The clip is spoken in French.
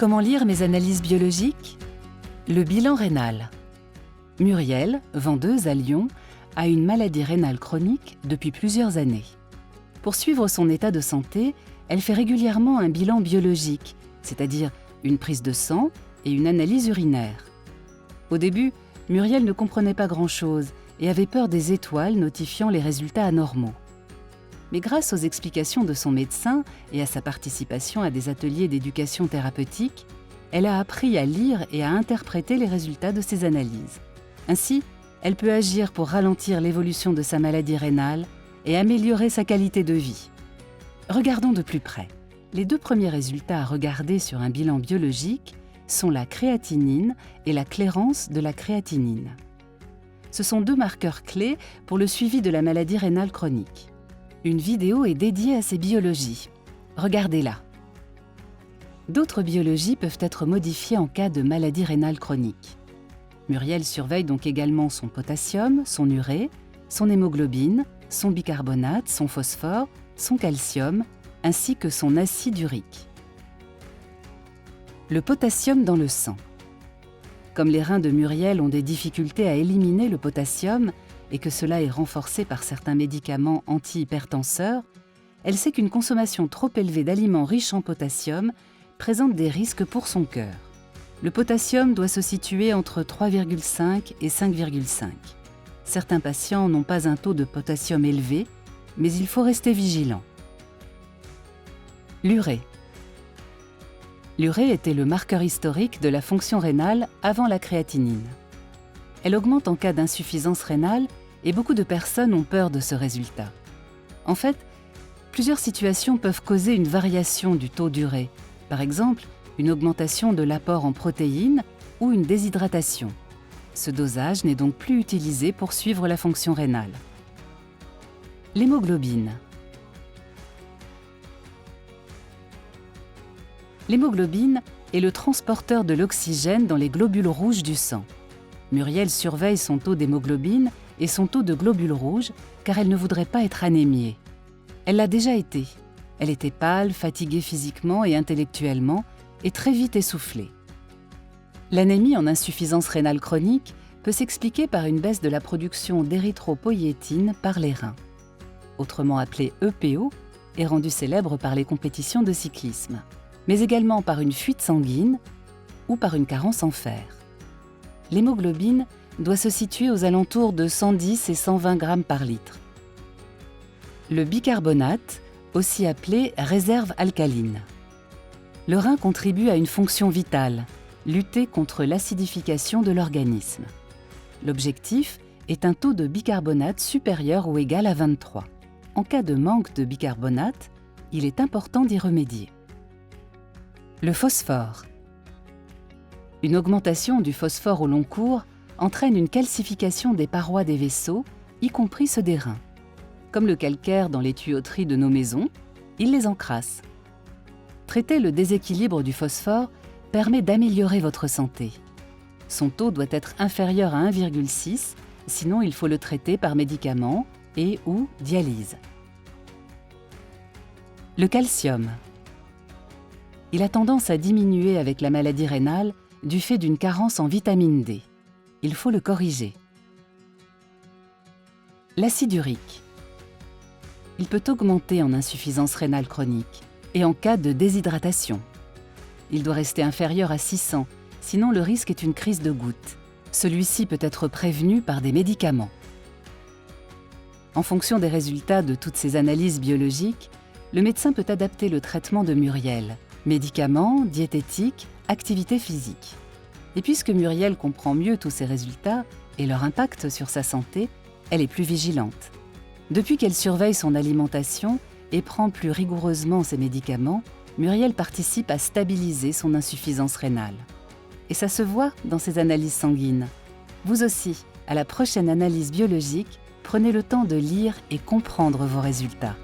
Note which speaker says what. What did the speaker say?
Speaker 1: Comment lire mes analyses biologiques? Le bilan rénal. Muriel, vendeuse à Lyon, a une maladie rénale chronique depuis plusieurs années. Pour suivre son état de santé, elle fait régulièrement un bilan biologique, c'est-à-dire une prise de sang et une analyse urinaire. Au début, Muriel ne comprenait pas grand-chose et avait peur des étoiles notifiant les résultats anormaux. Mais grâce aux explications de son médecin et à sa participation à des ateliers d'éducation thérapeutique, elle a appris à lire et à interpréter les résultats de ses analyses. Ainsi, elle peut agir pour ralentir l'évolution de sa maladie rénale et améliorer sa qualité de vie. Regardons de plus près. Les deux premiers résultats à regarder sur un bilan biologique sont la créatinine et la clairance de la créatinine. Ce sont deux marqueurs clés pour le suivi de la maladie rénale chronique. Une vidéo est dédiée à ces biologies. Regardez-la. D'autres biologies peuvent être modifiées en cas de maladie rénale chronique. Muriel surveille donc également son potassium, son urée, son hémoglobine, son bicarbonate, son phosphore, son calcium, ainsi que son acide urique. Le potassium dans le sang. Comme les reins de Muriel ont des difficultés à éliminer le potassium et que cela est renforcé par certains médicaments antihypertenseurs, elle sait qu'une consommation trop élevée d'aliments riches en potassium présente des risques pour son cœur. Le potassium doit se situer entre 3,5 et 5,5. Certains patients n'ont pas un taux de potassium élevé, mais il faut rester vigilant. L'urée. L'urée était le marqueur historique de la fonction rénale avant la créatinine. Elle augmente en cas d'insuffisance rénale et beaucoup de personnes ont peur de ce résultat. En fait, plusieurs situations peuvent causer une variation du taux d'urée. Par exemple, une augmentation de l'apport en protéines ou une déshydratation. Ce dosage n'est donc plus utilisé pour suivre la fonction rénale. L'hémoglobine. L'hémoglobine est le transporteur de l'oxygène dans les globules rouges du sang. Muriel surveille son taux d'hémoglobine et son taux de globules rouges car elle ne voudrait pas être anémiée. Elle l'a déjà été. Elle était pâle, fatiguée physiquement et intellectuellement et très vite essoufflée. L'anémie en insuffisance rénale chronique peut s'expliquer par une baisse de la production d'érythropoïétine par les reins, autrement appelée EPO, et rendue célèbre par les compétitions de cyclisme, mais également par une fuite sanguine ou par une carence en fer. L'hémoglobine doit se situer aux alentours de 110 et 120 grammes par litre. Le bicarbonate, aussi appelé réserve alcaline. Le rein contribue à une fonction vitale, lutter contre l'acidification de l'organisme. L'objectif est un taux de bicarbonate supérieur ou égal à 23. En cas de manque de bicarbonate, il est important d'y remédier. Le phosphore. Une augmentation du phosphore au long cours entraîne une calcification des parois des vaisseaux, y compris ceux des reins. Comme le calcaire dans les tuyauteries de nos maisons, il les encrasse. Traiter le déséquilibre du phosphore permet d'améliorer votre santé. Son taux doit être inférieur à 1,6, sinon il faut le traiter par médicaments et/ou dialyse. Le calcium. Il a tendance à diminuer avec la maladie rénale du fait d'une carence en vitamine D. Il faut le corriger. L'acide urique. Il peut augmenter en insuffisance rénale chronique et en cas de déshydratation. Il doit rester inférieur à 600, sinon le risque est une crise de goutte. Celui-ci peut être prévenu par des médicaments. En fonction des résultats de toutes ces analyses biologiques, le médecin peut adapter le traitement de Muriel, médicaments, diététique, activité physique. Et puisque Muriel comprend mieux tous ces résultats et leur impact sur sa santé, elle est plus vigilante. Depuis qu'elle surveille son alimentation et prend plus rigoureusement ses médicaments, Muriel participe à stabiliser son insuffisance rénale. Et ça se voit dans ses analyses sanguines. Vous aussi, à la prochaine analyse biologique, prenez le temps de lire et comprendre vos résultats.